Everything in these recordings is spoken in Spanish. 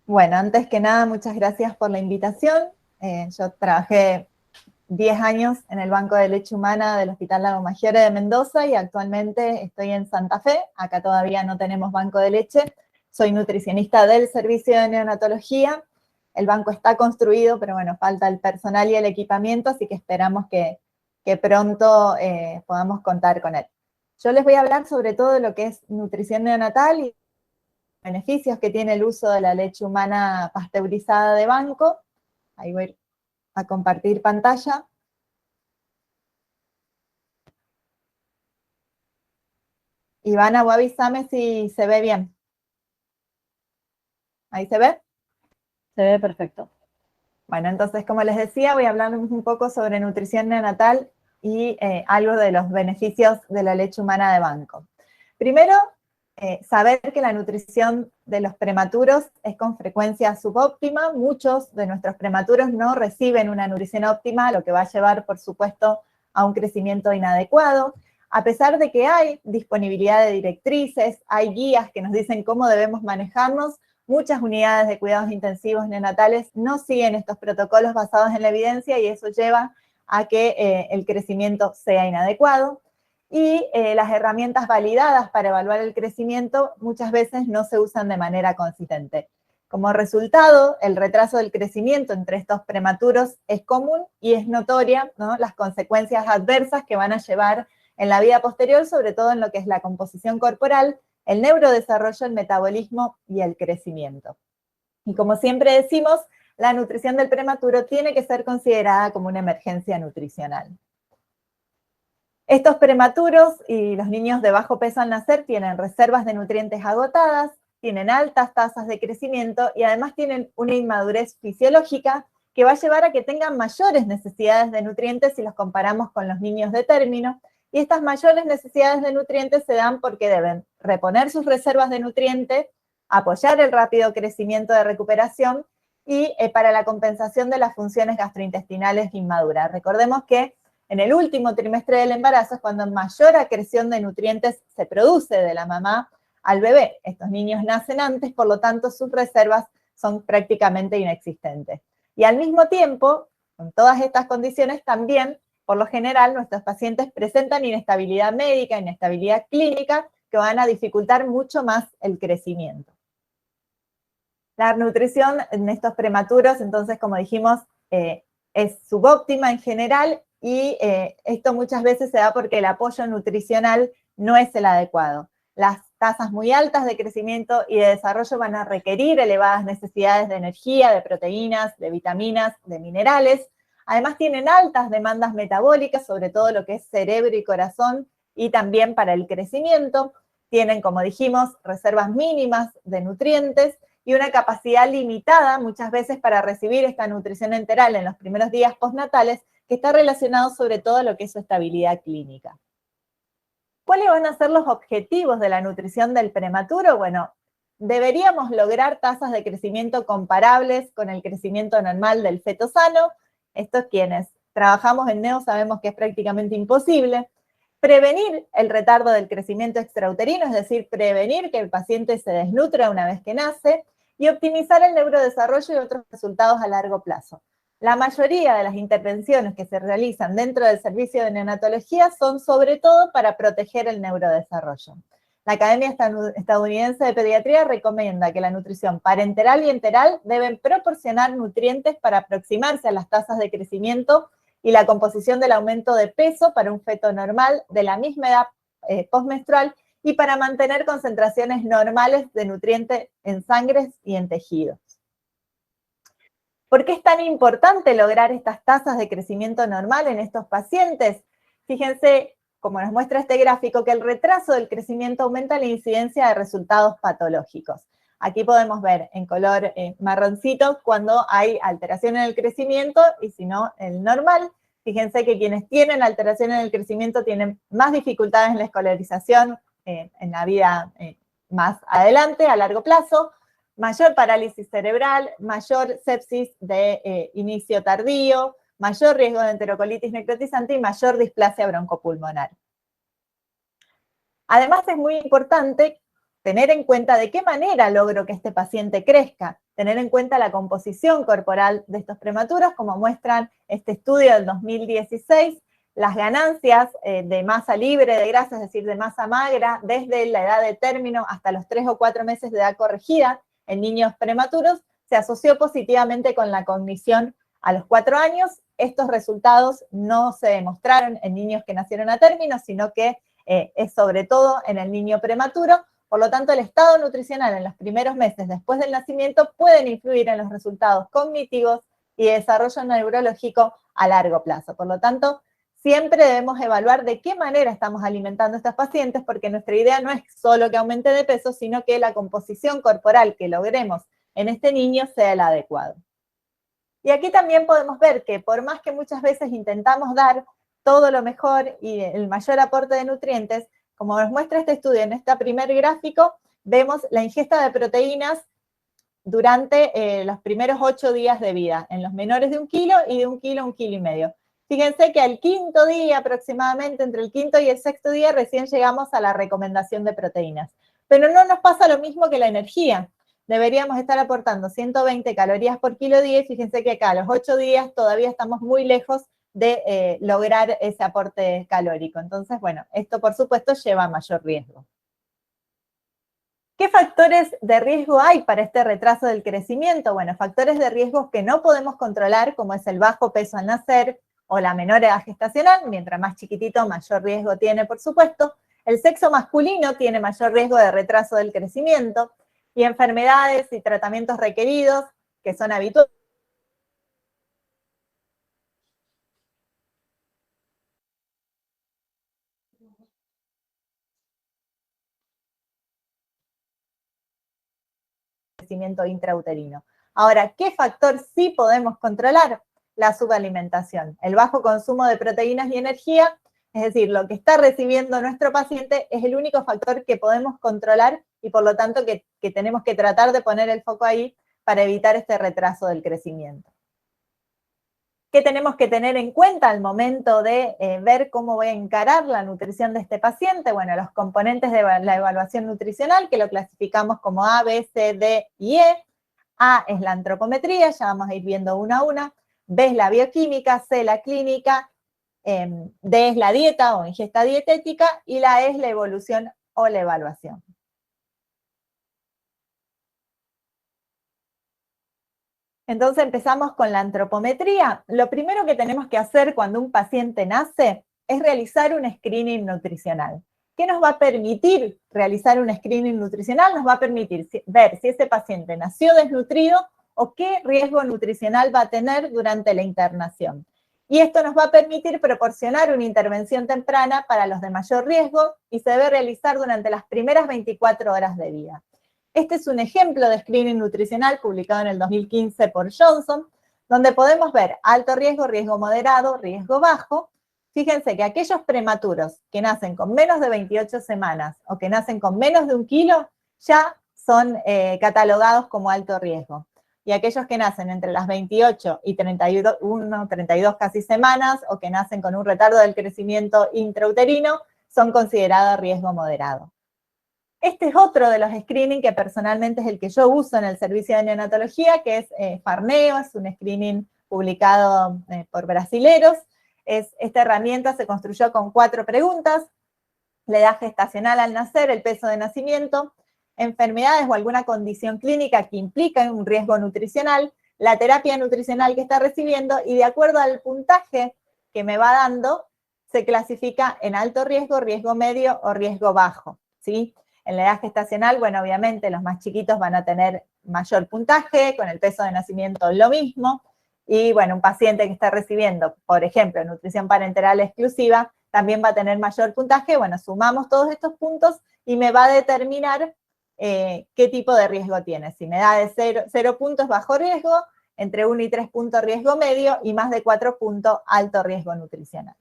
Bueno, antes que nada, muchas gracias por la invitación. Yo trabajé 10 años en el Banco de Leche Humana del Hospital Lago Maggiore de Mendoza y actualmente estoy en Santa Fe. Acá todavía no tenemos banco de leche. Soy nutricionista del servicio de neonatología. El banco está construido, pero bueno, falta el personal y el equipamiento, así que esperamos que pronto podamos contar con él. Yo les voy a hablar sobre todo de lo que es nutrición neonatal y beneficios que tiene el uso de la leche humana pasteurizada de banco. Ahí voy a compartir pantalla. Ivana, vos avísame si se ve bien. ¿Ahí se ve? Se ve perfecto. Bueno, entonces, como les decía, voy a hablar un poco sobre nutrición neonatal y algo de los beneficios de la leche humana de banco. Primero, saber que la nutrición de los prematuros es con frecuencia subóptima. Muchos de nuestros prematuros no reciben una nutrición óptima, lo que va a llevar, por supuesto, a un crecimiento inadecuado. A pesar de que hay disponibilidad de directrices, hay guías que nos dicen cómo debemos manejarnos, muchas unidades de cuidados intensivos neonatales no siguen estos protocolos basados en la evidencia y eso lleva a que el crecimiento sea inadecuado. Y las herramientas validadas para evaluar el crecimiento muchas veces no se usan de manera consistente. Como resultado, el retraso del crecimiento entre estos prematuros es común y es notoria, ¿no?, las consecuencias adversas que van a llevar en la vida posterior, sobre todo en lo que es la composición corporal, el neurodesarrollo, el metabolismo y el crecimiento. Y como siempre decimos, la nutrición del prematuro tiene que ser considerada como una emergencia nutricional. Estos prematuros y los niños de bajo peso al nacer tienen reservas de nutrientes agotadas, tienen altas tasas de crecimiento y además tienen una inmadurez fisiológica que va a llevar a que tengan mayores necesidades de nutrientes si los comparamos con los niños de término. Y estas mayores necesidades de nutrientes se dan porque deben reponer sus reservas de nutrientes, apoyar el rápido crecimiento de recuperación y para la compensación de las funciones gastrointestinales inmaduras. Recordemos que en el último trimestre del embarazo es cuando mayor acreción de nutrientes se produce de la mamá al bebé. Estos niños nacen antes, por lo tanto sus reservas son prácticamente inexistentes. Y al mismo tiempo, con todas estas condiciones también, por lo general, nuestros pacientes presentan inestabilidad médica, inestabilidad clínica, que van a dificultar mucho más el crecimiento. La nutrición en estos prematuros, entonces, como dijimos, es subóptima en general y esto muchas veces se da porque el apoyo nutricional no es el adecuado. Las tasas muy altas de crecimiento y de desarrollo van a requerir elevadas necesidades de energía, de proteínas, de vitaminas, de minerales. Además tienen altas demandas metabólicas, sobre todo lo que es cerebro y corazón, y también para el crecimiento. Tienen, como dijimos, reservas mínimas de nutrientes y una capacidad limitada muchas veces para recibir esta nutrición enteral en los primeros días postnatales, que está relacionado sobre todo a lo que es su estabilidad clínica. ¿Cuáles van a ser los objetivos de la nutrición del prematuro? Bueno, deberíamos lograr tasas de crecimiento comparables con el crecimiento normal del feto sano. Estos quienes trabajamos en neo sabemos que es prácticamente imposible. Prevenir el retardo del crecimiento extrauterino, es decir, prevenir que el paciente se desnutra una vez que nace, y optimizar el neurodesarrollo y otros resultados a largo plazo. La mayoría de las intervenciones que se realizan dentro del servicio de neonatología son sobre todo para proteger el neurodesarrollo. La Academia Estadounidense de Pediatría recomienda que la nutrición parenteral y enteral deben proporcionar nutrientes para aproximarse a las tasas de crecimiento y la composición del aumento de peso para un feto normal de la misma edad postmenstrual y para mantener concentraciones normales de nutrientes en sangre y en tejidos. ¿Por qué es tan importante lograr estas tasas de crecimiento normal en estos pacientes? Fíjense, como nos muestra este gráfico, que el retraso del crecimiento aumenta la incidencia de resultados patológicos. Aquí podemos ver en color marroncito cuando hay alteración en el crecimiento y si no, el normal. Fíjense que quienes tienen alteración en el crecimiento tienen más dificultades en la escolarización en la vida más adelante, a largo plazo, mayor parálisis cerebral, mayor sepsis de inicio tardío, mayor riesgo de enterocolitis necrotizante y mayor displasia broncopulmonar. Además, es muy importante tener en cuenta de qué manera logro que este paciente crezca. tener en cuenta la composición corporal de estos prematuros, como muestran este estudio del 2016, las ganancias de masa libre de grasa, es decir, de masa magra, desde la edad de término hasta los 3 o 4 meses de edad corregida en niños prematuros, se asoció positivamente con la cognición a los 4 años. Estos resultados no se demostraron en niños que nacieron a término, sino que es sobre todo en el niño prematuro. Por lo tanto, el estado nutricional en los primeros meses después del nacimiento pueden influir en los resultados cognitivos y desarrollo neurológico a largo plazo. Por lo tanto, siempre debemos evaluar de qué manera estamos alimentando a estos pacientes, porque nuestra idea no es solo que aumente de peso, sino que la composición corporal que logremos en este niño sea el adecuado. Y aquí también podemos ver que por más que muchas veces intentamos dar todo lo mejor y el mayor aporte de nutrientes, como nos muestra este estudio en este primer gráfico, vemos la ingesta de proteínas durante los primeros 8 días de vida, en los menores de 1 kilo y de 1 kilo a 1,5 kilos. Fíjense que al 5.º día aproximadamente, entre el 5.º y el 6.º día, recién llegamos a la recomendación de proteínas. Pero no nos pasa lo mismo que la energía. Deberíamos estar aportando 120 calorías por kilo día, y fíjense que acá a los 8 días todavía estamos muy lejos de lograr ese aporte calórico. Entonces, bueno, esto por supuesto lleva a mayor riesgo. ¿Qué factores de riesgo hay para este retraso del crecimiento? Bueno, factores de riesgo que no podemos controlar, como es el bajo peso al nacer o la menor edad gestacional. Mientras más chiquitito, mayor riesgo tiene, por supuesto. El sexo masculino tiene mayor riesgo de retraso del crecimiento, y enfermedades y tratamientos requeridos que son habituales. Crecimiento intrauterino. Ahora, ¿qué factor sí podemos controlar? La subalimentación, el bajo consumo de proteínas y energía, es decir, lo que está recibiendo nuestro paciente es el único factor que podemos controlar, y por lo tanto que tenemos que tratar de poner el foco ahí para evitar este retraso del crecimiento. ¿Qué tenemos que tener en cuenta al momento de ver cómo voy a encarar la nutrición de este paciente? Bueno, los componentes de la evaluación nutricional, que lo clasificamos como A, B, C, D y E. A es la antropometría, ya vamos a ir viendo una a una. B es la bioquímica, C la clínica, D es la dieta o ingesta dietética, y la E es la evolución o la evaluación. Entonces empezamos con la antropometría. Lo primero que tenemos que hacer cuando un paciente nace es realizar un screening nutricional. ¿Qué nos va a permitir realizar un screening nutricional? Nos va a permitir ver si ese paciente nació desnutrido o qué riesgo nutricional va a tener durante la internación. Y esto nos va a permitir proporcionar una intervención temprana para los de mayor riesgo, y se debe realizar durante las primeras 24 horas de vida. Este es un ejemplo de screening nutricional publicado en el 2015 por Johnson, donde podemos ver alto riesgo, riesgo moderado, riesgo bajo. Fíjense que aquellos prematuros que nacen con menos de 28 semanas o que nacen con menos de 1 kilo ya son catalogados como alto riesgo. Y aquellos que nacen entre las 28 y 32 casi semanas, o que nacen con un retardo del crecimiento intrauterino, son considerados riesgo moderado. Este es otro de los screening que personalmente es el que yo uso en el servicio de neonatología, que es Farneo, es un screening publicado por brasileros. Esta herramienta se construyó con 4 preguntas: la edad gestacional al nacer, el peso de nacimiento, enfermedades o alguna condición clínica que implica un riesgo nutricional, la terapia nutricional que está recibiendo, y de acuerdo al puntaje que me va dando, se clasifica en alto riesgo, riesgo medio o riesgo bajo, ¿sí? En la edad gestacional, bueno, obviamente los más chiquitos van a tener mayor puntaje, con el peso de nacimiento lo mismo, y bueno, un paciente que está recibiendo, por ejemplo, nutrición parenteral exclusiva, también va a tener mayor puntaje. Bueno, sumamos todos estos puntos y me va a determinar qué tipo de riesgo tiene. Si me da de 0 puntos bajo riesgo, entre 1 y 3 puntos riesgo medio, y más de 4 puntos alto riesgo nutricional.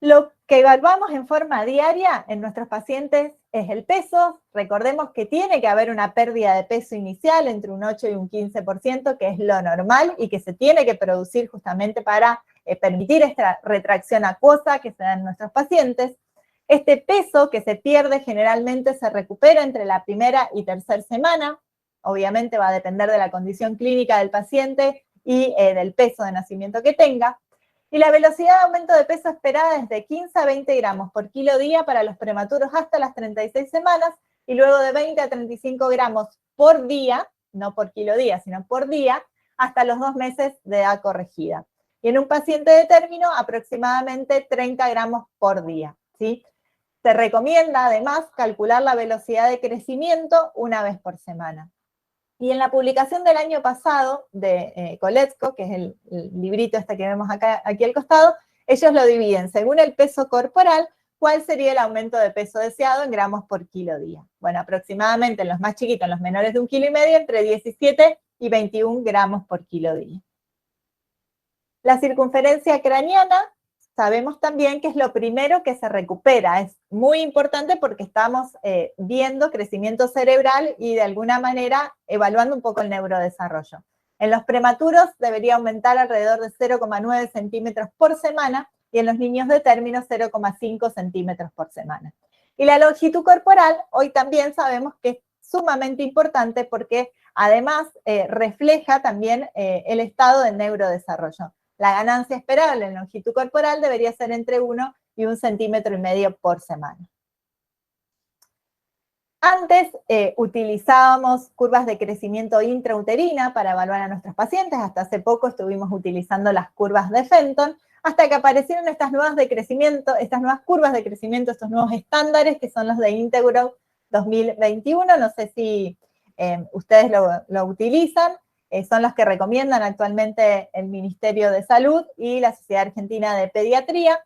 Lo que evaluamos en forma diaria en nuestros pacientes es el peso. Recordemos que tiene que haber una pérdida de peso inicial entre un 8 y un 15%, que es lo normal y que se tiene que producir justamente para permitir esta retracción acuosa que se da en nuestros pacientes. Este peso que se pierde generalmente se recupera entre la primera y tercera semana. Obviamente va a depender de la condición clínica del paciente y del peso de nacimiento que tenga. Y la velocidad de aumento de peso esperada es de 15 a 20 gramos por kilo día para los prematuros hasta las 36 semanas, y luego de 20 a 35 gramos por día, no por kilo día, sino por día, hasta los 2 meses de edad corregida. Y en un paciente de término, aproximadamente 30 gramos por día, ¿sí? Se recomienda, además, calcular la velocidad de crecimiento una vez por semana. Y en la publicación del año pasado de Koletzko, que es el librito este que vemos acá, aquí al costado, ellos lo dividen según el peso corporal, cuál sería el aumento de peso deseado en gramos por kilo día. Bueno, aproximadamente en los más chiquitos, en los menores de 1,5 kg, entre 17 y 21 gramos por kilo día. La circunferencia craneana, sabemos también que es lo primero que se recupera. Es muy importante porque estamos viendo crecimiento cerebral y de alguna manera evaluando un poco el neurodesarrollo. En los prematuros debería aumentar alrededor de 0,9 centímetros por semana y en los niños de término 0,5 centímetros por semana. Y la longitud corporal, hoy también sabemos que es sumamente importante porque además refleja también el estado de neurodesarrollo. La ganancia esperable en longitud corporal debería ser entre 1 y 1,5 centímetros por semana. Antes utilizábamos curvas de crecimiento intrauterina para evaluar a nuestros pacientes. Hasta hace poco estuvimos utilizando las curvas de Fenton, hasta que aparecieron estas nuevas curvas de crecimiento, estos nuevos estándares que son los de Integro 2021. No sé si ustedes lo utilizan. Son los que recomiendan actualmente el Ministerio de Salud y la Sociedad Argentina de Pediatría.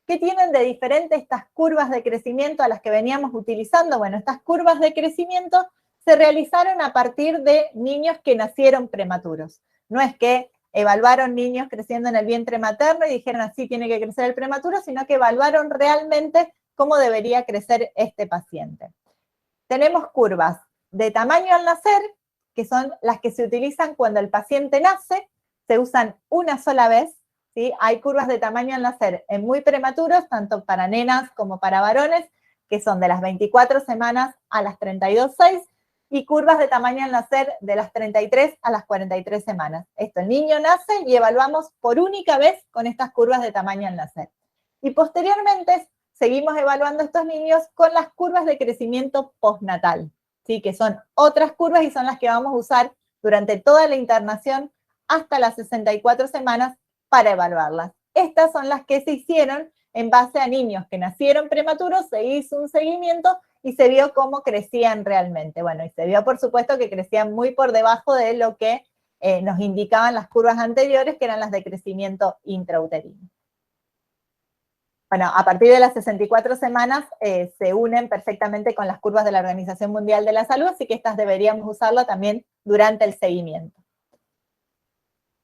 ¿Qué tienen de diferente estas curvas de crecimiento a las que veníamos utilizando? Bueno, estas curvas de crecimiento se realizaron a partir de niños que nacieron prematuros. No es que evaluaron niños creciendo en el vientre materno y dijeron así tiene que crecer el prematuro, sino que evaluaron realmente cómo debería crecer este paciente. Tenemos curvas de tamaño al nacer, que son las que se utilizan cuando el paciente nace, se usan una sola vez, ¿sí? Hay curvas de tamaño al nacer en muy prematuros, tanto para nenas como para varones, que son de las 24 semanas a las 32,6, y curvas de tamaño al nacer de las 33 a las 43 semanas. Esto, el niño nace y evaluamos por única vez con estas curvas de tamaño al nacer. Y posteriormente seguimos evaluando estos niños con las curvas de crecimiento postnatal, ¿sí? Que son otras curvas y son las que vamos a usar durante toda la internación hasta las 64 semanas para evaluarlas. Estas son las que se hicieron en base a niños que nacieron prematuros, se hizo un seguimiento y se vio cómo crecían realmente. Bueno, y se vio por supuesto que crecían muy por debajo de lo que nos indicaban las curvas anteriores, que eran las de crecimiento intrauterino. Bueno, a partir de las 64 semanas se unen perfectamente con las curvas de la Organización Mundial de la Salud, así que estas deberíamos usarlas también durante el seguimiento.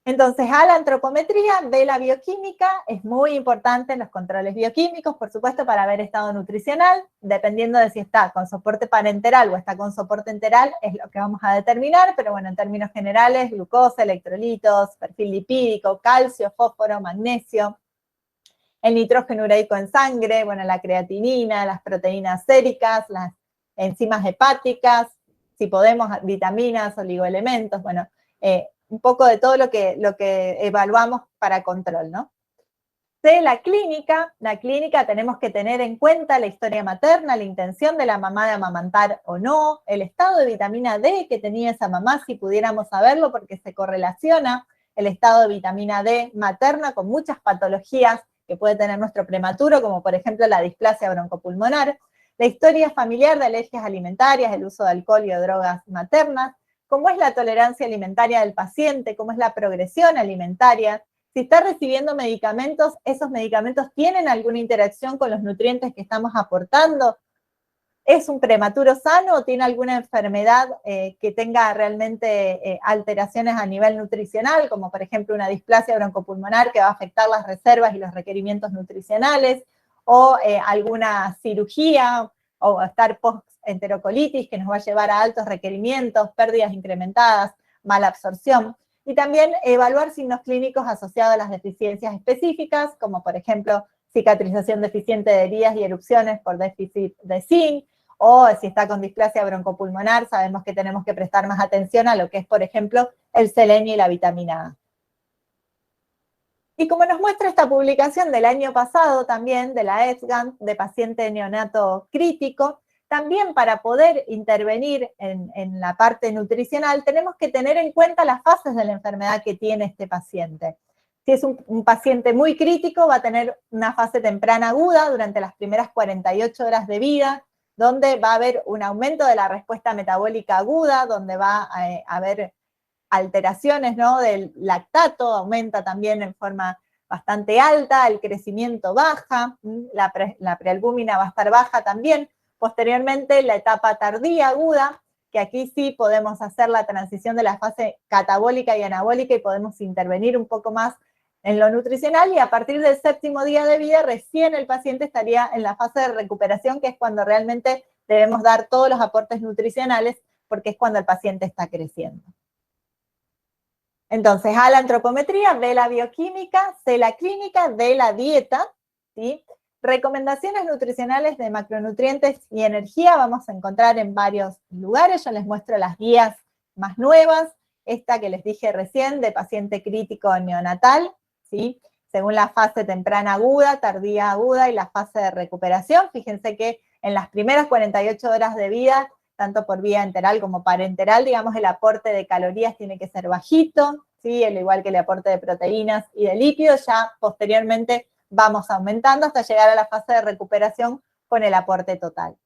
Entonces, a la antropometría de la bioquímica es muy importante en los controles bioquímicos, por supuesto, para ver estado nutricional, dependiendo de si está con soporte parenteral o está con soporte enteral, es lo que vamos a determinar, pero bueno, en términos generales, glucosa, electrolitos, perfil lipídico, calcio, fósforo, magnesio, el nitrógeno ureico en sangre, bueno, la creatinina, las proteínas séricas, las enzimas hepáticas, si podemos, vitaminas, oligoelementos, bueno, un poco de todo lo que evaluamos para control, ¿no? De la clínica tenemos que tener en cuenta la historia materna, la intención de la mamá de amamantar o no, el estado de vitamina D que tenía esa mamá, si pudiéramos saberlo, porque se correlaciona el estado de vitamina D materna con muchas patologías que puede tener nuestro prematuro, como por ejemplo la displasia broncopulmonar, la historia familiar de alergias alimentarias, el uso de alcohol y de drogas maternas, cómo es la tolerancia alimentaria del paciente, cómo es la progresión alimentaria, si está recibiendo medicamentos, esos medicamentos tienen alguna interacción con los nutrientes que estamos aportando, ¿es un prematuro sano o tiene alguna enfermedad que tenga realmente alteraciones a nivel nutricional, como por ejemplo una displasia broncopulmonar que va a afectar las reservas y los requerimientos nutricionales, o alguna cirugía, o estar post-enterocolitis que nos va a llevar a altos requerimientos, pérdidas incrementadas, mala absorción. Y también evaluar signos clínicos asociados a las deficiencias específicas, como por ejemplo cicatrización deficiente de heridas y erupciones por déficit de zinc, o si está con displasia broncopulmonar, sabemos que tenemos que prestar más atención a lo que es, por ejemplo, el selenio y la vitamina A. Y como nos muestra esta publicación del año pasado también, de la ESGAN, de paciente neonato crítico, también para poder intervenir en la parte nutricional, tenemos que tener en cuenta las fases de la enfermedad que tiene este paciente. Si es un paciente muy crítico, va a tener una fase temprana aguda durante las primeras 48 horas de vida, donde va a haber un aumento de la respuesta metabólica aguda, donde va a haber alteraciones, ¿no?, del lactato, aumenta también en forma bastante alta, el crecimiento baja, la prealbúmina va a estar baja también. Posteriormente, la etapa tardía aguda, que aquí sí podemos hacer la transición de la fase catabólica y anabólica y podemos intervenir un poco más en lo nutricional, y a partir del 7º día de vida recién el paciente estaría en la fase de recuperación, que es cuando realmente debemos dar todos los aportes nutricionales, porque es cuando el paciente está creciendo. Entonces, A, la antropometría, B, la bioquímica, C, la clínica, D, la dieta, ¿sí? Recomendaciones nutricionales de macronutrientes y energía vamos a encontrar en varios lugares. Yo les muestro las guías más nuevas, esta que les dije recién, de paciente crítico neonatal, ¿sí?, según la fase temprana aguda, tardía aguda y la fase de recuperación. Fíjense que en las primeras 48 horas de vida, tanto por vía enteral como parenteral, digamos, el aporte de calorías tiene que ser bajito, ¿sí?, al igual que el aporte de proteínas y de lípidos. Ya posteriormente vamos aumentando hasta llegar a la fase de recuperación con el aporte total.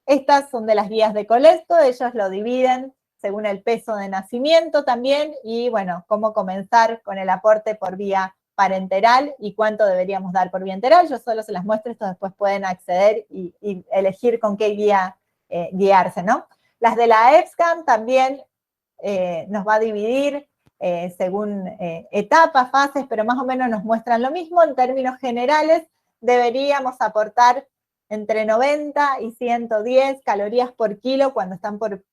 Estas son de las guías de Colesto, ellos lo dividen según el peso de nacimiento también, y bueno, cómo comenzar con el aporte por vía parenteral y cuánto deberíamos dar por vía enteral. Yo solo se las muestro, esto después pueden acceder y elegir con qué guía guiarse, ¿no? Las de la ESGAN también nos va a dividir según etapas, fases, pero más o menos nos muestran lo mismo. En términos generales, deberíamos aportar entre 90 y 110 calorías por kilo cuando están por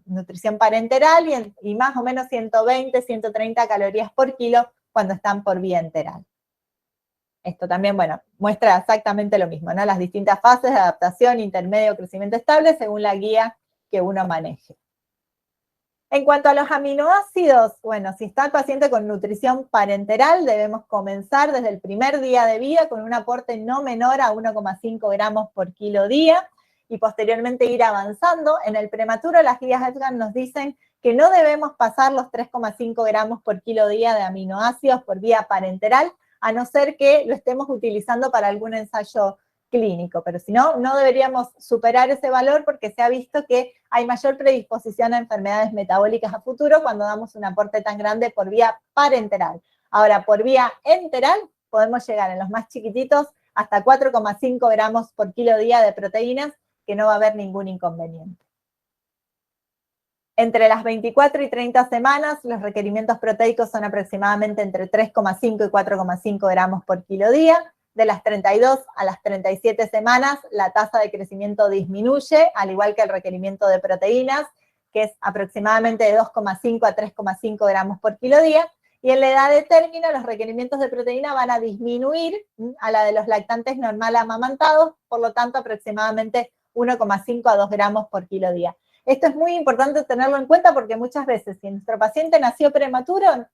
nutrición parenteral, y más o menos 120, 130 calorías por kilo cuando están por vía enteral. Esto también, bueno, muestra exactamente lo mismo, ¿no? Las distintas fases de adaptación, intermedio, crecimiento estable, según la guía que uno maneje. En cuanto a los aminoácidos, bueno, si está el paciente con nutrición parenteral, debemos comenzar desde el primer día de vida con un aporte no menor a 1,5 gramos por kilo día, y posteriormente ir avanzando. En el prematuro, las guías ESGAN nos dicen que no debemos pasar los 3,5 gramos por kilo día de aminoácidos por vía parenteral, a no ser que lo estemos utilizando para algún ensayo clínico, pero si no, no deberíamos superar ese valor, porque se ha visto que hay mayor predisposición a enfermedades metabólicas a futuro cuando damos un aporte tan grande por vía parenteral. Ahora, por vía enteral, podemos llegar en los más chiquititos hasta 4,5 gramos por kilo día de proteínas, que no va a haber ningún inconveniente. Entre las 24 y 30 semanas, los requerimientos proteicos son aproximadamente entre 3,5 y 4,5 gramos por kilo día. De las 32 a las 37 semanas, la tasa de crecimiento disminuye, al igual que el requerimiento de proteínas, que es aproximadamente de 2,5 a 3,5 gramos por kilo día, y en la edad de término los requerimientos de proteína van a disminuir a la de los lactantes normal amamantados, por lo tanto aproximadamente 1,5 a 2 gramos por kilo día. Esto es muy importante tenerlo en cuenta, porque muchas veces, si nuestro paciente nació prematuro,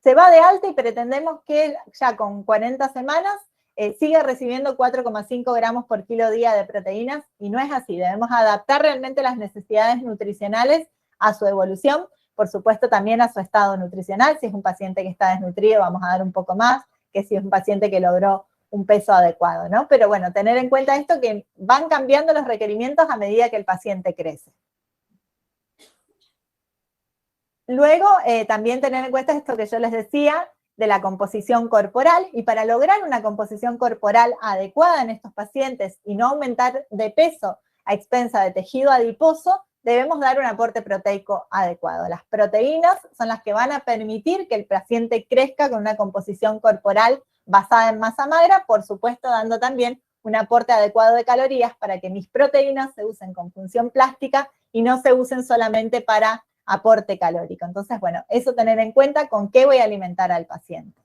se va de alta y pretendemos que ya con 40 semanas siga recibiendo 4,5 gramos por kilo día de proteínas, y no es así. Debemos adaptar realmente las necesidades nutricionales a su evolución, por supuesto también a su estado nutricional. Si es un paciente que está desnutrido, vamos a dar un poco más que si es un paciente que logró un peso adecuado, ¿no? Pero bueno, tener en cuenta esto, que van cambiando los requerimientos a medida que el paciente crece. Luego, también tener en cuenta esto que yo les decía, de la composición corporal, y para lograr una composición corporal adecuada en estos pacientes y no aumentar de peso a expensa de tejido adiposo, debemos dar un aporte proteico adecuado. Las proteínas son las que van a permitir que el paciente crezca con una composición corporal basada en masa magra, por supuesto dando también un aporte adecuado de calorías para que mis proteínas se usen con función plástica y no se usen solamente para aporte calórico. Entonces, bueno, eso tener en cuenta con qué voy a alimentar al paciente.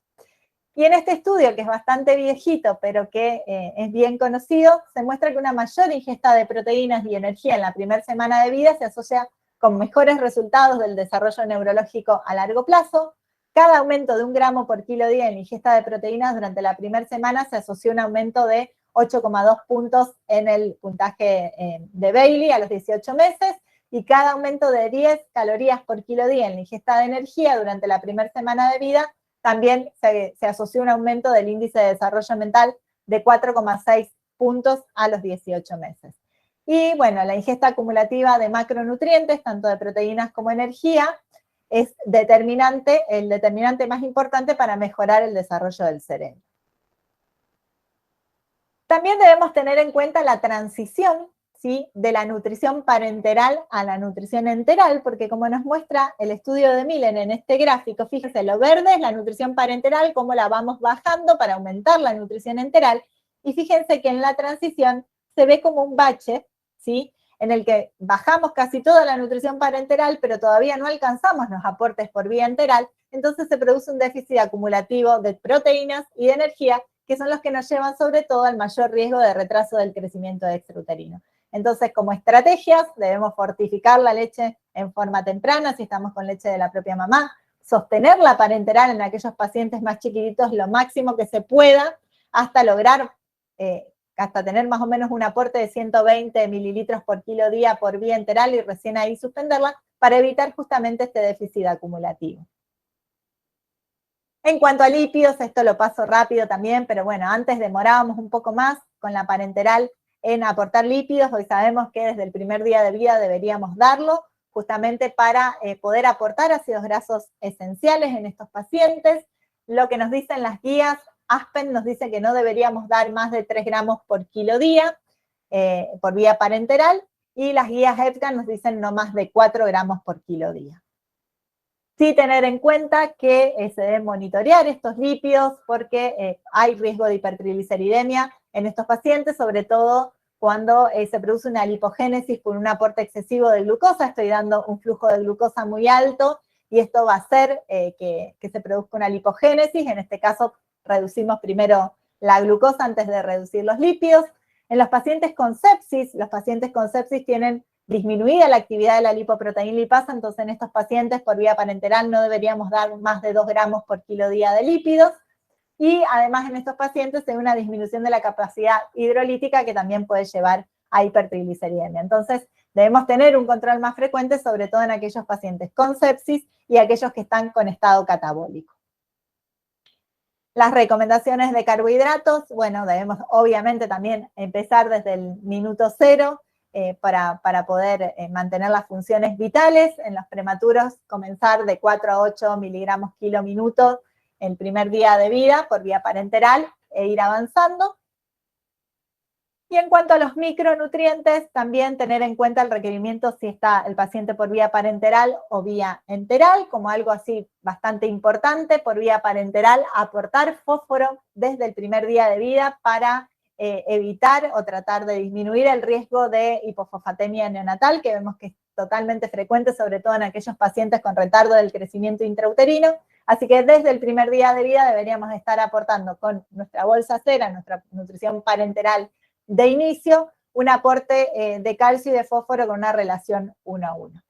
Y en este estudio, que es bastante viejito, pero que es bien conocido, se muestra que una mayor ingesta de proteínas y energía en la primera semana de vida se asocia con mejores resultados del desarrollo neurológico a largo plazo. Cada aumento de 1 gramo por kilo día en la ingesta de proteínas durante la primera semana se asoció a un aumento de 8,2 puntos en el puntaje de Bayley a los 18 meses, y cada aumento de 10 calorías por kilo día en la ingesta de energía durante la primera semana de vida también se asoció a un aumento del índice de desarrollo mental de 4,6 puntos a los 18 meses. Y bueno, la ingesta acumulativa de macronutrientes, tanto de proteínas como energía, es el determinante más importante para mejorar el desarrollo del cerebro. También debemos tener en cuenta la transición, ¿sí?, de la nutrición parenteral a la nutrición enteral, porque como nos muestra el estudio de Miller en este gráfico, fíjense, lo verde es la nutrición parenteral, cómo la vamos bajando para aumentar la nutrición enteral, y fíjense que en la transición se ve como un bache, ¿sí?, en el que bajamos casi toda la nutrición parenteral, pero todavía no alcanzamos los aportes por vía enteral, entonces se produce un déficit acumulativo de proteínas y de energía, que son los que nos llevan sobre todo al mayor riesgo de retraso del crecimiento extrauterino. Entonces, como estrategias, debemos fortificar la leche en forma temprana, si estamos con leche de la propia mamá, sostener la parenteral en aquellos pacientes más chiquititos lo máximo que se pueda, hasta lograr, hasta tener más o menos un aporte de 120 mililitros por kilo día por vía enteral y recién ahí suspenderla, para evitar justamente este déficit acumulativo. En cuanto a lípidos, esto lo paso rápido también, pero bueno, antes demorábamos un poco más con la parenteral en aportar lípidos. Hoy sabemos que desde el primer día de vida deberíamos darlo, justamente para poder aportar ácidos grasos esenciales en estos pacientes. Lo que nos dicen las guías, Aspen nos dice que no deberíamos dar más de 3 gramos por kilo día por vía parenteral, y las guías EFCAN nos dicen no más de 4 gramos por kilo día. Sí tener en cuenta que se deben monitorear estos lípidos porque hay riesgo de hipertrigliceridemia en estos pacientes, sobre todo cuando se produce una lipogénesis por un aporte excesivo de glucosa. Estoy dando un flujo de glucosa muy alto y esto va a hacer que se produzca una lipogénesis. En este caso, reducimos primero la glucosa antes de reducir los lípidos. En los pacientes con sepsis tienen disminuida la actividad de la lipoproteína lipasa, entonces en estos pacientes por vía parenteral no deberíamos dar más de 2 gramos por kilo día de lípidos, y además en estos pacientes hay una disminución de la capacidad hidrolítica que también puede llevar a hipertrigliceridemia. Entonces debemos tener un control más frecuente, sobre todo en aquellos pacientes con sepsis y aquellos que están con estado catabólico. Las recomendaciones de carbohidratos, bueno, debemos obviamente también empezar desde el minuto 0, para poder mantener las funciones vitales. En los prematuros, comenzar de 4 a 8 miligramos kilo minuto el primer día de vida por vía parenteral e ir avanzando. Y en cuanto a los micronutrientes, también tener en cuenta el requerimiento si está el paciente por vía parenteral o vía enteral, como algo así bastante importante. Por vía parenteral, aportar fósforo desde el primer día de vida para evitar o tratar de disminuir el riesgo de hipofosfatemia neonatal, que vemos que es totalmente frecuente, sobre todo en aquellos pacientes con retardo del crecimiento intrauterino. Así que desde el primer día de vida deberíamos estar aportando con nuestra bolsa cera, nuestra nutrición parenteral de inicio, un aporte de calcio y de fósforo con una relación 1 a 1.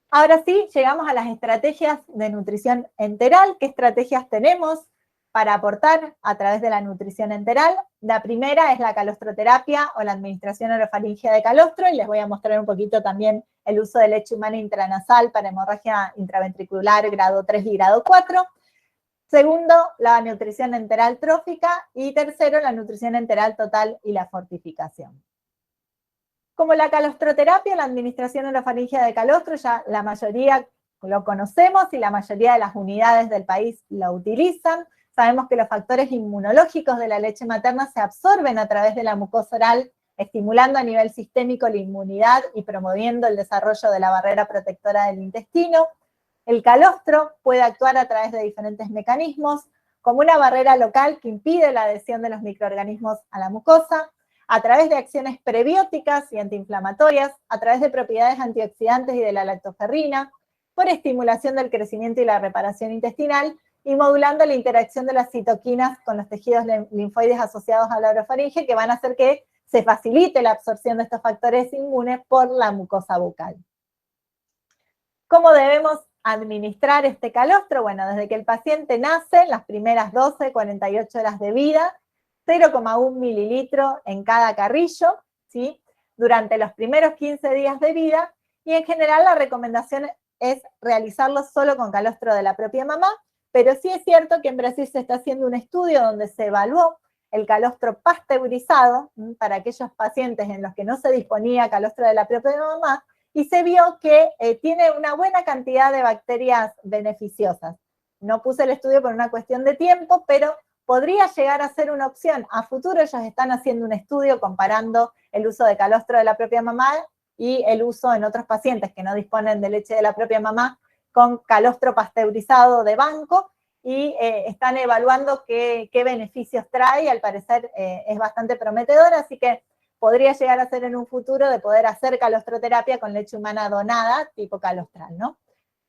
Ahora sí, llegamos a las estrategias de nutrición enteral. ¿Qué estrategias tenemos para aportar a través de la nutrición enteral? La primera es la calostroterapia o la administración orofaringea de calostro, y les voy a mostrar un poquito también el uso de leche humana intranasal para hemorragia intraventricular grado 3 y grado 4. Segundo, la nutrición enteral trófica, y tercero, la nutrición enteral total y la fortificación. Como la calostroterapia, la administración orofaringea de calostro, ya la mayoría lo conocemos y la mayoría de las unidades del país lo utilizan. Sabemos que los factores inmunológicos de la leche materna se absorben a través de la mucosa oral, estimulando a nivel sistémico la inmunidad y promoviendo el desarrollo de la barrera protectora del intestino. El calostro puede actuar a través de diferentes mecanismos, como una barrera local que impide la adhesión de los microorganismos a la mucosa, a través de acciones prebióticas y antiinflamatorias, a través de propiedades antioxidantes y de la lactoferrina, por estimulación del crecimiento y la reparación intestinal, y modulando la interacción de las citoquinas con los tejidos linfoides asociados a la orofaringe, que van a hacer que se facilite la absorción de estos factores inmunes por la mucosa bucal. ¿Cómo debemos administrar este calostro? Bueno, desde que el paciente nace, las primeras 12, 48 horas de vida, 0,1 mililitro en cada carrillo, ¿sí? Durante los primeros 15 días de vida, y en general la recomendación es realizarlo solo con calostro de la propia mamá, pero sí es cierto que en Brasil se está haciendo un estudio donde se evaluó el calostro pasteurizado para aquellos pacientes en los que no se disponía calostro de la propia mamá, y se vio que tiene una buena cantidad de bacterias beneficiosas. No puse el estudio por una cuestión de tiempo, pero podría llegar a ser una opción. A futuro ellos están haciendo un estudio comparando el uso de calostro de la propia mamá y el uso en otros pacientes que no disponen de leche de la propia mamá con calostro pasteurizado de banco, y están evaluando qué beneficios trae, y al parecer es bastante prometedor, así que podría llegar a ser en un futuro de poder hacer calostroterapia con leche humana donada, tipo calostral, ¿no?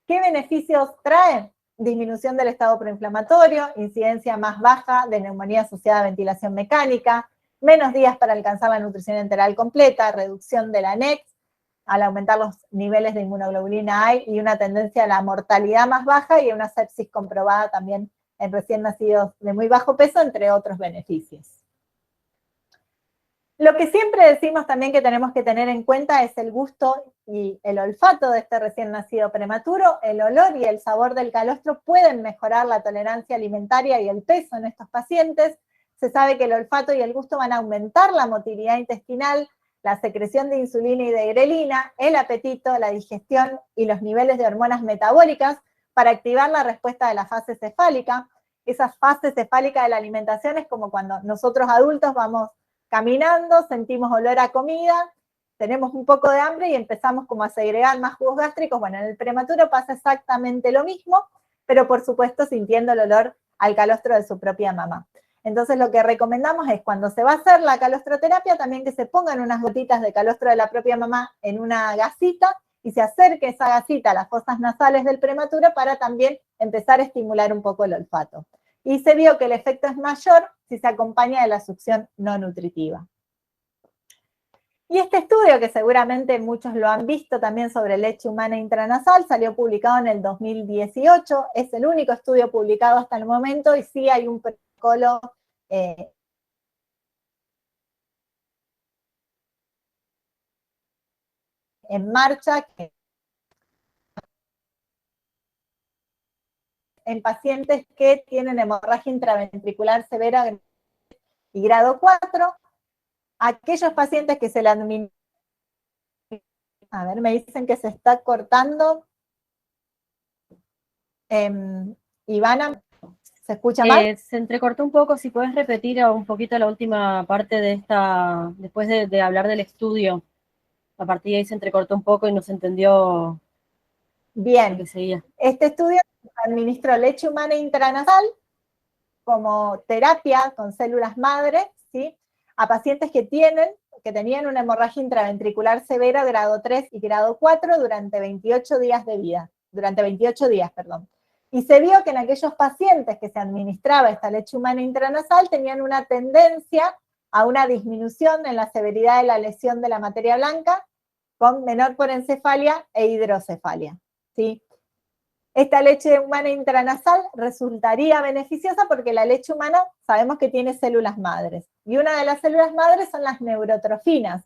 ¿Qué beneficios trae? Disminución del estado proinflamatorio, incidencia más baja de neumonía asociada a ventilación mecánica, menos días para alcanzar la nutrición enteral completa, reducción de la NEX, al aumentar los niveles de inmunoglobulina A y una tendencia a la mortalidad más baja y una sepsis comprobada también en recién nacidos de muy bajo peso, entre otros beneficios. Lo que siempre decimos también que tenemos que tener en cuenta es el gusto y el olfato de este recién nacido prematuro. El olor y el sabor del calostro pueden mejorar la tolerancia alimentaria y el peso en estos pacientes. Se sabe que el olfato y el gusto van a aumentar la motilidad intestinal, la secreción de insulina y de grelina, el apetito, la digestión y los niveles de hormonas metabólicas para activar la respuesta de la fase cefálica. Esa fase cefálica de la alimentación es como cuando nosotros adultos vamos caminando, sentimos olor a comida, tenemos un poco de hambre y empezamos como a segregar más jugos gástricos. Bueno, en el prematuro pasa exactamente lo mismo, pero por supuesto sintiendo el olor al calostro de su propia mamá. Entonces lo que recomendamos es cuando se va a hacer la calostroterapia también que se pongan unas gotitas de calostro de la propia mamá en una gasita y se acerque esa gasita a las fosas nasales del prematuro para también empezar a estimular un poco el olfato. Y se vio que el efecto es mayor si se acompaña de la succión no nutritiva. Y este estudio, que seguramente muchos lo han visto también sobre leche humana intranasal, salió publicado en el 2018, es el único estudio publicado hasta el momento, y sí hay un protocolo en marcha que en pacientes que tienen hemorragia intraventricular severa y grado 4, aquellos pacientes que se le administran, a ver, me dicen que se está cortando. Ivana, ¿se escucha mal? Se entrecortó un poco, si puedes repetir un poquito la última parte de esta, después de hablar del estudio. A partir de ahí se entrecortó un poco y no se entendió Bien. lo que seguía. Este estudio administró leche humana intranasal como terapia con células madre, ¿sí?, a pacientes que tenían una hemorragia intraventricular severa grado 3 y grado 4 durante 28 días de vida, Y se vio que en aquellos pacientes que se administraba esta leche humana intranasal tenían una tendencia a una disminución en la severidad de la lesión de la materia blanca con menor porencefalia e hidrocefalia, ¿sí? Esta leche humana intranasal resultaría beneficiosa porque la leche humana sabemos que tiene células madres. Y una de las células madres son las neurotrofinas,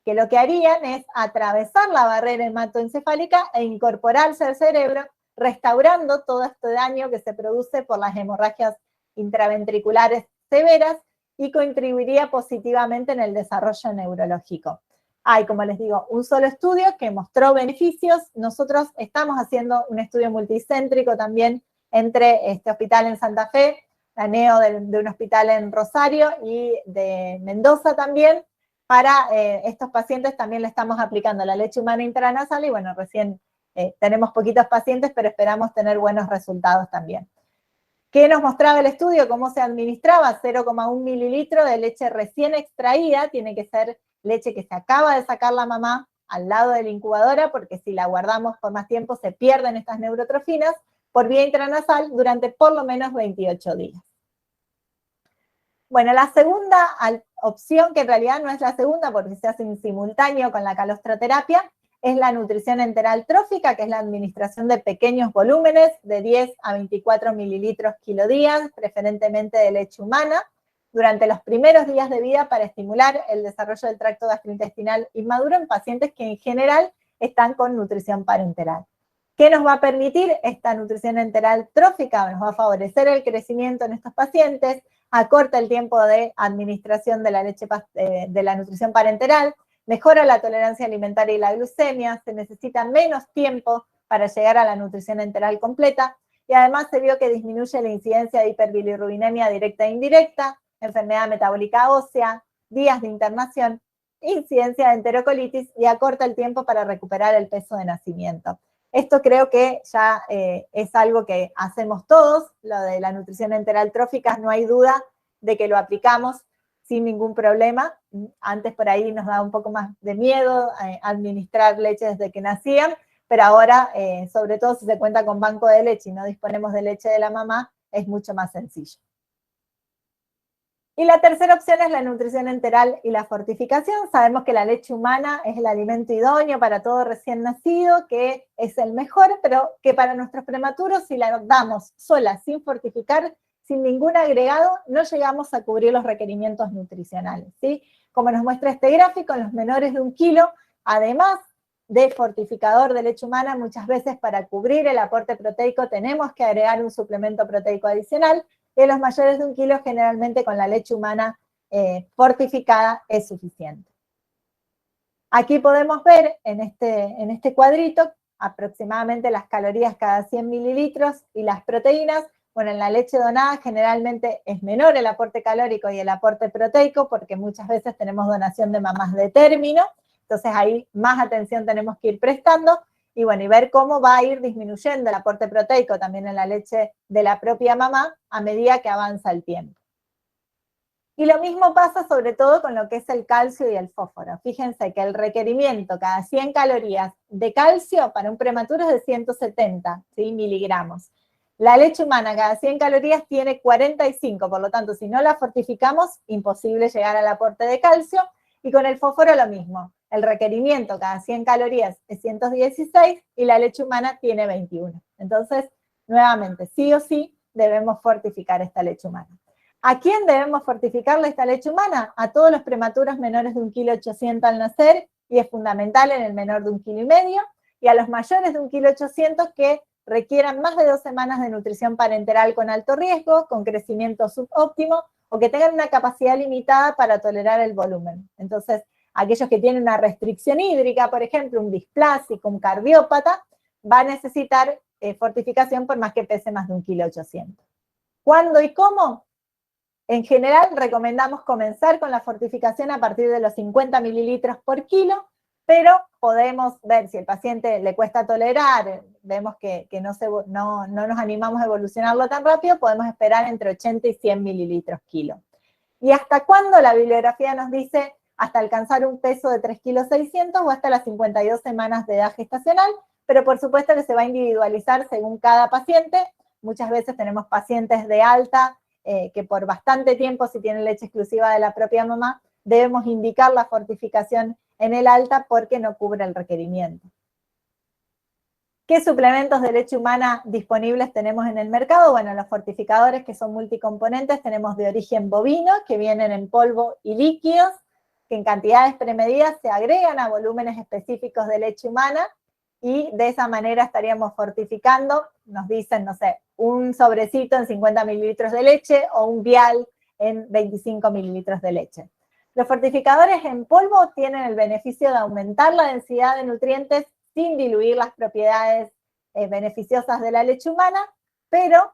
que lo que harían es atravesar la barrera hematoencefálica e incorporarse al cerebro, restaurando todo este daño que se produce por las hemorragias intraventriculares severas y contribuiría positivamente en el desarrollo neurológico. Hay, como les digo, un solo estudio que mostró beneficios. Nosotros estamos haciendo un estudio multicéntrico también entre este hospital en Santa Fe, la NEO de un hospital en Rosario y de Mendoza también. Para estos pacientes también le estamos aplicando la leche humana intranasal y bueno, recién tenemos poquitos pacientes, pero esperamos tener buenos resultados también. ¿Qué nos mostraba el estudio? ¿Cómo se administraba? 0,1 mililitro de leche recién extraída, tiene que ser leche que se acaba de sacar la mamá al lado de la incubadora, porque si la guardamos por más tiempo se pierden estas neurotrofinas, por vía intranasal durante por lo menos 28 días. Bueno, la segunda opción, que en realidad no es la segunda porque se hace en simultáneo con la calostroterapia, es la nutrición enteral trófica, que es la administración de pequeños volúmenes de 10 a 24 mililitros kilodías, preferentemente de leche humana, durante los primeros días de vida para estimular el desarrollo del tracto gastrointestinal inmaduro en pacientes que en general están con nutrición parenteral. ¿Qué nos va a permitir esta nutrición enteral trófica? Nos va a favorecer el crecimiento en estos pacientes, acorta el tiempo de administración de la leche de la nutrición parenteral, mejora la tolerancia alimentaria y la glucemia, se necesita menos tiempo para llegar a la nutrición enteral completa, y además se vio que disminuye la incidencia de hiperbilirrubinemia directa e indirecta, enfermedad metabólica ósea, días de internación, incidencia de enterocolitis y acorta el tiempo para recuperar el peso de nacimiento. Esto creo que ya es algo que hacemos todos, lo de la nutrición enteral trófica, no hay duda de que lo aplicamos sin ningún problema. Antes por ahí nos daba un poco más de miedo administrar leche desde que nacían, pero ahora, sobre todo si se cuenta con banco de leche y no disponemos de leche de la mamá, es mucho más sencillo. Y la tercera opción es la nutrición enteral y la fortificación. Sabemos que la leche humana es el alimento idóneo para todo recién nacido, que es el mejor, pero que para nuestros prematuros, si la damos sola, sin fortificar, sin ningún agregado, no llegamos a cubrir los requerimientos nutricionales, ¿sí? Como nos muestra este gráfico, en los menores de 1 kilo, además de fortificador de leche humana, muchas veces para cubrir el aporte proteico tenemos que agregar un suplemento proteico adicional, y en los mayores de 1 kilo generalmente con la leche humana fortificada es suficiente. Aquí podemos ver en este cuadrito aproximadamente las calorías cada 100 mililitros y las proteínas. Bueno, en la leche donada generalmente es menor el aporte calórico y el aporte proteico porque muchas veces tenemos donación de mamás de término, entonces ahí más atención tenemos que ir prestando. Y bueno, y ver cómo va a ir disminuyendo el aporte proteico también en la leche de la propia mamá a medida que avanza el tiempo. Y lo mismo pasa sobre todo con lo que es el calcio y el fósforo. Fíjense que el requerimiento cada 100 calorías de calcio para un prematuro es de 170, ¿sí? miligramos. La leche humana cada 100 calorías tiene 45, por lo tanto, si no la fortificamos, imposible llegar al aporte de calcio. Y con el fósforo lo mismo. El requerimiento cada 100 calorías es 116 y la leche humana tiene 21. Entonces, nuevamente, sí o sí debemos fortificar esta leche humana. ¿A quién debemos fortificarle esta leche humana? A todos los prematuros menores de 1,8 kg al nacer, y es fundamental en el menor de 1,5 kg, y a los mayores de 1,8 kg que requieran más de 2 semanas de nutrición parenteral con alto riesgo, con crecimiento subóptimo, o que tengan una capacidad limitada para tolerar el volumen. Entonces, aquellos que tienen una restricción hídrica, por ejemplo, un displásico, un cardiópata, va a necesitar fortificación por más que pese más de 1,8 kg. ¿Cuándo y cómo? En general, recomendamos comenzar con la fortificación a partir de los 50 mililitros por kilo, pero podemos ver si el paciente le cuesta tolerar, vemos que no nos animamos a evolucionarlo tan rápido, podemos esperar entre 80 y 100 mililitros kilo. ¿Y hasta cuándo? La bibliografía nos dice hasta alcanzar un peso de 3,6 kilos o hasta las 52 semanas de edad gestacional, pero por supuesto que se va a individualizar según cada paciente. Muchas veces tenemos pacientes de alta que por bastante tiempo, si tienen leche exclusiva de la propia mamá, debemos indicar la fortificación en el alta porque no cubre el requerimiento. ¿Qué suplementos de leche humana disponibles tenemos en el mercado? Bueno, los fortificadores que son multicomponentes tenemos de origen bovino, que vienen en polvo y líquidos, que en cantidades premedidas se agregan a volúmenes específicos de leche humana, y de esa manera estaríamos fortificando, nos dicen, no sé, un sobrecito en 50 mililitros de leche o un vial en 25 mililitros de leche. Los fortificadores en polvo tienen el beneficio de aumentar la densidad de nutrientes sin diluir las propiedades beneficiosas de la leche humana, pero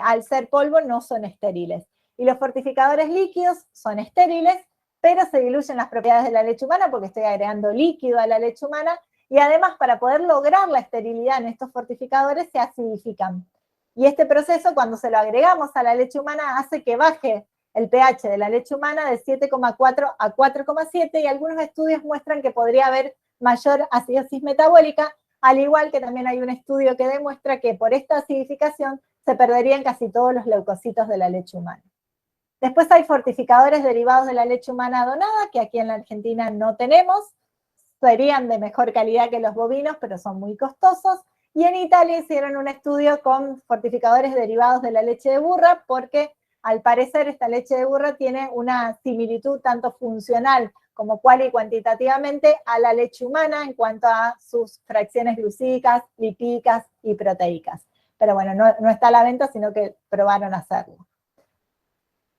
al ser polvo no son estériles. Y los fortificadores líquidos son estériles, pero se diluyen las propiedades de la leche humana porque estoy agregando líquido a la leche humana, y además para poder lograr la esterilidad en estos fortificadores se acidifican. Y este proceso, cuando se lo agregamos a la leche humana, hace que baje el pH de la leche humana de 7,4 a 4,7, y algunos estudios muestran que podría haber mayor acidosis metabólica, al igual que también hay un estudio que demuestra que por esta acidificación se perderían casi todos los leucocitos de la leche humana. Después hay fortificadores derivados de la leche humana donada, que aquí en la Argentina no tenemos, serían de mejor calidad que los bovinos, pero son muy costosos, y en Italia hicieron un estudio con fortificadores derivados de la leche de burra, porque al parecer esta leche de burra tiene una similitud tanto funcional como cual y cuantitativamente a la leche humana en cuanto a sus fracciones glucídicas, lipídicas y proteicas. Pero bueno, no está a la venta, sino que probaron hacerlo.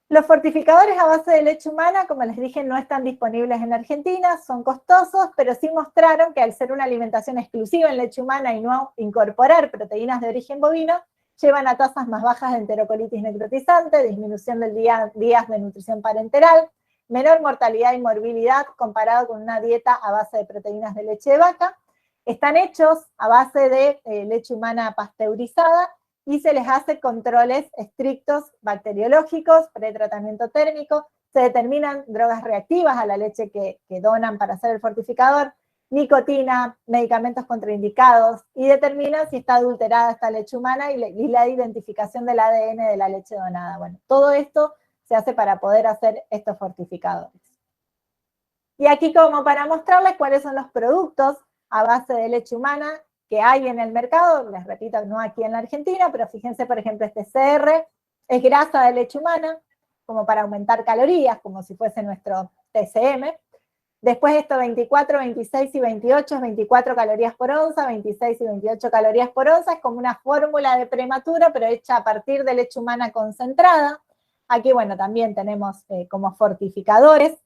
Los fortificadores a base de leche humana, como les dije, no están disponibles en Argentina, son costosos, pero sí mostraron que al ser una alimentación exclusiva en leche humana y no incorporar proteínas de origen bovino, llevan a tasas más bajas de enterocolitis necrotizante, disminución del días de nutrición parenteral, menor mortalidad y morbilidad comparado con una dieta a base de proteínas de leche de vaca. Están hechos a base de leche humana pasteurizada y se les hace controles estrictos bacteriológicos, pretratamiento térmico, se determinan drogas reactivas a la leche que donan para hacer el fortificador, nicotina, medicamentos contraindicados, y determinan si está adulterada esta leche humana y la identificación del ADN de la leche donada. Bueno, todo esto se hace para poder hacer estos fortificadores. Y aquí como para mostrarles cuáles son los productos a base de leche humana que hay en el mercado, les repito, no aquí en la Argentina, pero fíjense, por ejemplo, este CR es grasa de leche humana, como para aumentar calorías, como si fuese nuestro TCM. Después esto 24, 26 y 28 es 24 calorías por onza, 26 y 28 calorías por onza, es como una fórmula de prematura, pero hecha a partir de leche humana concentrada. Aquí, bueno, también tenemos como fortificadores,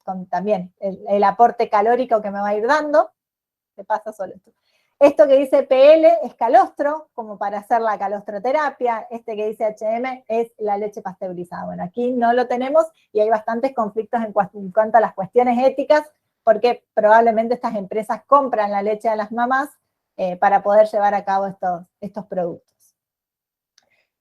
con también el aporte calórico que me va a ir dando. Te pasa solo esto. Esto que dice PL es calostro, como para hacer la calostroterapia. Este que dice HM es la leche pasteurizada. Bueno, aquí no lo tenemos y hay bastantes conflictos en cuanto a las cuestiones éticas, porque probablemente estas empresas compran la leche a las mamás para poder llevar a cabo estos productos.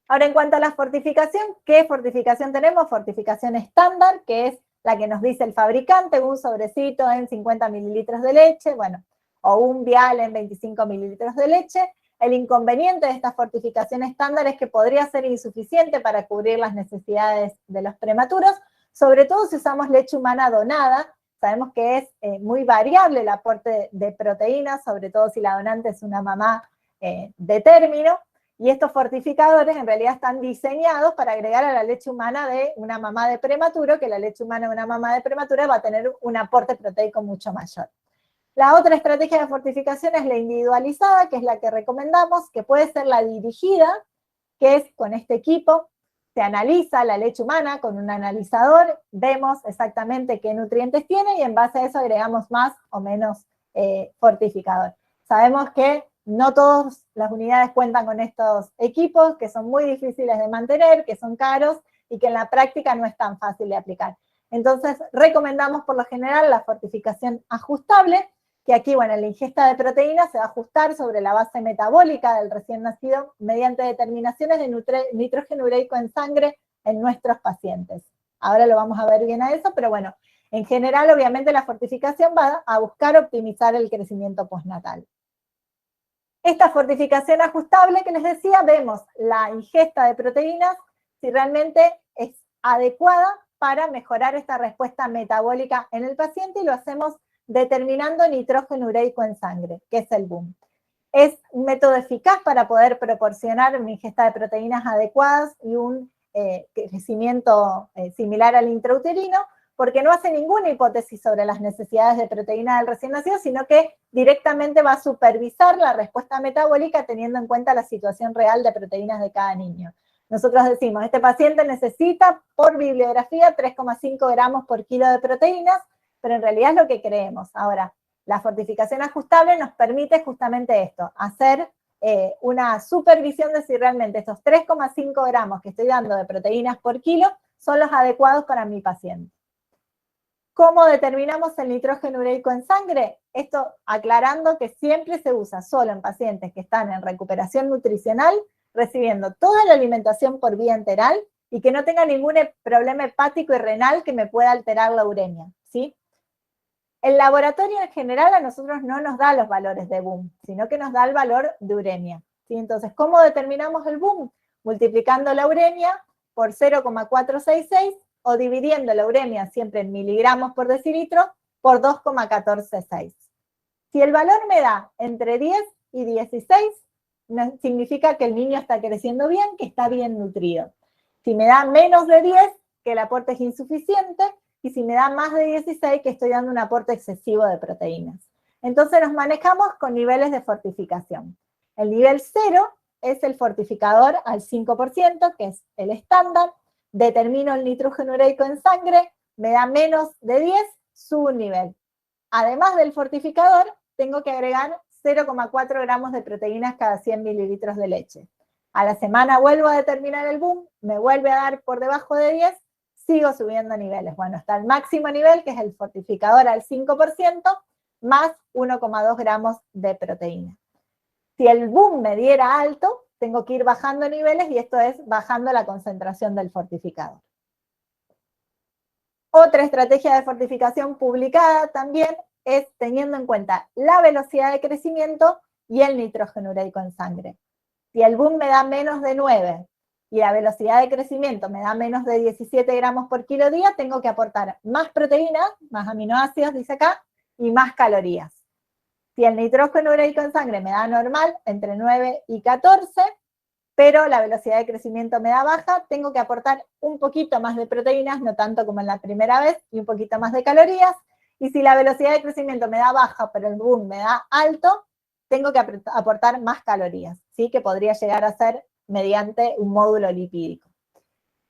Ahora, en cuanto a la fortificación, ¿qué fortificación tenemos? Fortificación estándar, que es la que nos dice el fabricante, un sobrecito en 50 mililitros de leche, bueno, o un vial en 25 mililitros de leche. El inconveniente de esta fortificación estándar es que podría ser insuficiente para cubrir las necesidades de los prematuros, sobre todo si usamos leche humana donada. Sabemos que es muy variable el aporte de proteínas, sobre todo si la donante es una mamá de término, y estos fortificadores en realidad están diseñados para agregar a la leche humana de una mamá de prematuro, que la leche humana de una mamá de prematura va a tener un aporte proteico mucho mayor. La otra estrategia de fortificación es la individualizada, que es la que recomendamos, que puede ser la dirigida, que es con este equipo, se analiza la leche humana con un analizador, vemos exactamente qué nutrientes tiene y en base a eso agregamos más o menos fortificador. Sabemos que no todas las unidades cuentan con estos equipos, que son muy difíciles de mantener, que son caros y que en la práctica no es tan fácil de aplicar. Entonces, recomendamos por lo general la fortificación ajustable, que aquí, bueno, la ingesta de proteínas se va a ajustar sobre la base metabólica del recién nacido mediante determinaciones de nitrógeno ureico en sangre en nuestros pacientes. Ahora lo vamos a ver bien a eso, pero bueno, en general, obviamente, la fortificación va a buscar optimizar el crecimiento postnatal. Esta fortificación ajustable que les decía, vemos la ingesta de proteínas si realmente es adecuada para mejorar esta respuesta metabólica en el paciente, y lo hacemos determinando nitrógeno ureico en sangre, que es el BUM. Es un método eficaz para poder proporcionar una ingesta de proteínas adecuadas y un crecimiento similar al intrauterino, porque no hace ninguna hipótesis sobre las necesidades de proteína del recién nacido, sino que directamente va a supervisar la respuesta metabólica teniendo en cuenta la situación real de proteínas de cada niño. Nosotros decimos, este paciente necesita por bibliografía 3,5 gramos por kilo de proteínas, pero en realidad es lo que creemos. Ahora, la fortificación ajustable nos permite justamente esto, hacer una supervisión de si realmente estos 3,5 gramos que estoy dando de proteínas por kilo son los adecuados para mi paciente. ¿Cómo determinamos el nitrógeno ureico en sangre? Esto aclarando que siempre se usa solo en pacientes que están en recuperación nutricional, recibiendo toda la alimentación por vía enteral y que no tenga ningún problema hepático y renal que me pueda alterar la uremia, ¿sí? El laboratorio en general a nosotros no nos da los valores de boom, sino que nos da el valor de uremia, ¿sí? Entonces, ¿cómo determinamos el boom? Multiplicando la uremia por 0,466 o dividiendo la uremia siempre en miligramos por decilitro por 2,146. Si el valor me da entre 10 y 16, significa que el niño está creciendo bien, que está bien nutrido. Si me da menos de 10, que el aporte es insuficiente, y si me da más de 16, que estoy dando un aporte excesivo de proteínas. Entonces nos manejamos con niveles de fortificación. El nivel 0 es el fortificador al 5%, que es el estándar. Determino el nitrógeno ureico en sangre, me da menos de 10, subo un nivel. Además del fortificador, tengo que agregar 0,4 gramos de proteínas cada 100 mililitros de leche. A la semana vuelvo a determinar el boom, me vuelve a dar por debajo de 10, sigo subiendo niveles. Bueno, hasta el máximo nivel, que es el fortificador al 5%, más 1,2 gramos de proteína. Si el boom me diera alto, tengo que ir bajando niveles, y esto es bajando la concentración del fortificador. Otra estrategia de fortificación publicada también es teniendo en cuenta la velocidad de crecimiento y el nitrógeno ureico en sangre. Si el boom me da menos de 9 y la velocidad de crecimiento me da menos de 17 gramos por kilo día, tengo que aportar más proteínas, más aminoácidos, dice acá, y más calorías. Si el nitrógeno ureico en sangre me da normal, entre 9 y 14, pero la velocidad de crecimiento me da baja, tengo que aportar un poquito más de proteínas, no tanto como en la primera vez, y un poquito más de calorías. Y si la velocidad de crecimiento me da baja, pero el boom me da alto, tengo que aportar más calorías, ¿sí? Que podría llegar a ser mediante un módulo lipídico.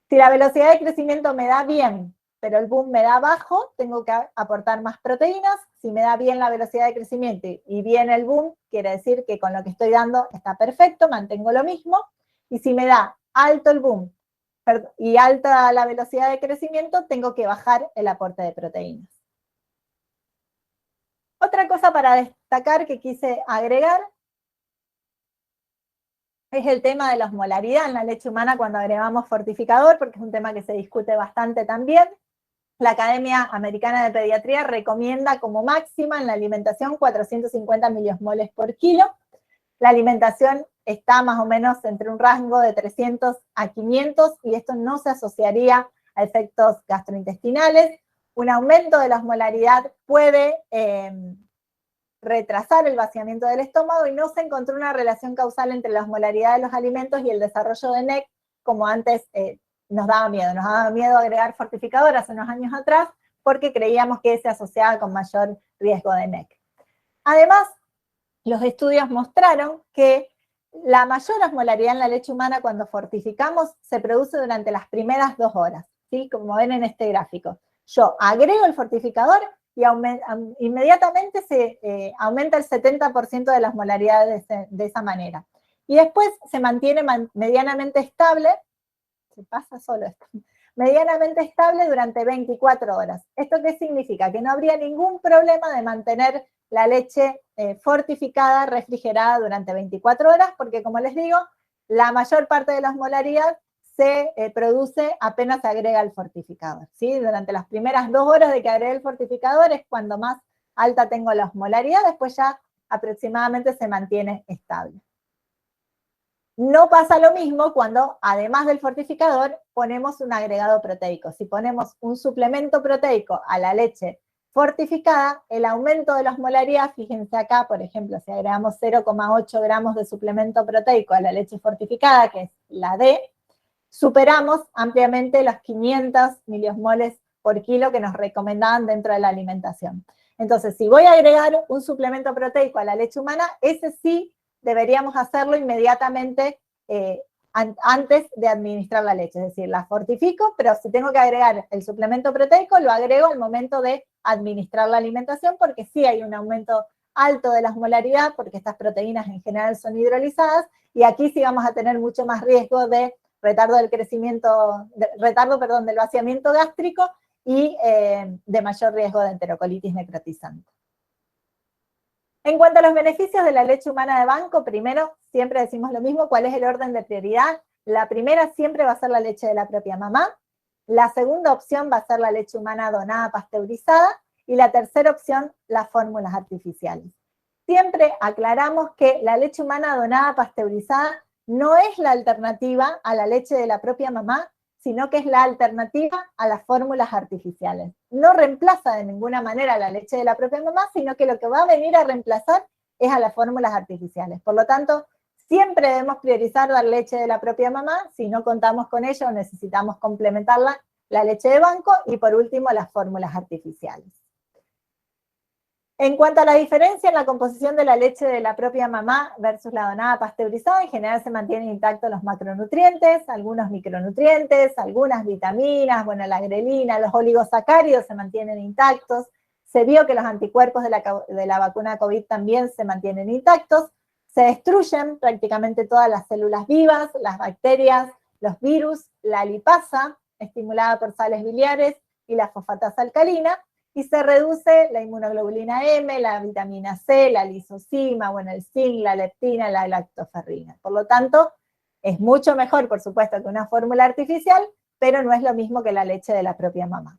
Si la velocidad de crecimiento me da bien, pero el boom me da bajo, tengo que aportar más proteínas. Si me da bien la velocidad de crecimiento y bien el boom, quiere decir que con lo que estoy dando está perfecto, mantengo lo mismo. Y si me da alto el boom y alta la velocidad de crecimiento, tengo que bajar el aporte de proteínas. Otra cosa para destacar que quise agregar es el tema de la osmolaridad en la leche humana cuando agregamos fortificador, porque es un tema que se discute bastante también. La Academia Americana de Pediatría recomienda como máxima en la alimentación 450 miliosmoles por kilo. La alimentación está más o menos entre un rango de 300 a 500, y esto no se asociaría a efectos gastrointestinales. Un aumento de la osmolaridad puede retrasar el vaciamiento del estómago, y no se encontró una relación causal entre la osmolaridad de los alimentos y el desarrollo de NEC, como antes nos daba miedo agregar fortificador hace unos años atrás, porque creíamos que se asociaba con mayor riesgo de NEC. Además, los estudios mostraron que la mayor osmolaridad en la leche humana cuando fortificamos se produce durante las primeras 2 horas, ¿sí? Como ven en este gráfico. Yo agrego el fortificador y inmediatamente se aumenta el 70% de la osmolaridad de esa manera. Y después se mantiene medianamente estable, se pasa solo esto, medianamente estable durante 24 horas. ¿Esto qué significa? Que no habría ningún problema de mantener la leche fortificada, refrigerada durante 24 horas, porque como les digo, la mayor parte de la osmolaridad se produce apenas se agrega el fortificador, ¿sí? Durante las primeras 2 horas de que agregue el fortificador es cuando más alta tengo la osmolaridad, después ya aproximadamente se mantiene estable. No pasa lo mismo cuando, además del fortificador, ponemos un agregado proteico. Si ponemos un suplemento proteico a la leche fortificada, el aumento de la osmolaridad, fíjense acá, por ejemplo, si agregamos 0,8 gramos de suplemento proteico a la leche fortificada, que es la D, superamos ampliamente los 500 miliosmoles por kilo que nos recomendaban dentro de la alimentación. Entonces, si voy a agregar un suplemento proteico a la leche humana, ese sí deberíamos hacerlo inmediatamente antes de administrar la leche, es decir, la fortifico, pero si tengo que agregar el suplemento proteico, lo agrego al momento de administrar la alimentación, porque sí hay un aumento alto de la osmolaridad, porque estas proteínas en general son hidrolizadas, y aquí sí vamos a tener mucho más riesgo de retardo del crecimiento, del vaciamiento gástrico y de mayor riesgo de enterocolitis necrotizante. En cuanto a los beneficios de la leche humana de banco, primero, siempre decimos lo mismo, ¿cuál es el orden de prioridad? La primera siempre va a ser la leche de la propia mamá, la segunda opción va a ser la leche humana donada pasteurizada, y la tercera opción, las fórmulas artificiales. Siempre aclaramos que la leche humana donada pasteurizada no es la alternativa a la leche de la propia mamá, sino que es la alternativa a las fórmulas artificiales. No reemplaza de ninguna manera la leche de la propia mamá, sino que lo que va a venir a reemplazar es a las fórmulas artificiales. Por lo tanto, siempre debemos priorizar dar leche de la propia mamá, si no contamos con ella o necesitamos complementarla, la leche de banco, y por último, las fórmulas artificiales. En cuanto a la diferencia en la composición de la leche de la propia mamá versus la donada pasteurizada, en general se mantienen intactos los macronutrientes, algunos micronutrientes, algunas vitaminas, bueno, la grelina, los oligosacáridos se mantienen intactos. Se vio que los anticuerpos de la vacuna COVID también se mantienen intactos. Se destruyen prácticamente todas las células vivas, las bacterias, los virus, la lipasa, estimulada por sales biliares, y la fosfatasa alcalina, y se reduce la inmunoglobulina M, la vitamina C, la lisozima, bueno, el zinc, la leptina, la lactoferrina. Por lo tanto, es mucho mejor, por supuesto, que una fórmula artificial, pero no es lo mismo que la leche de la propia mamá.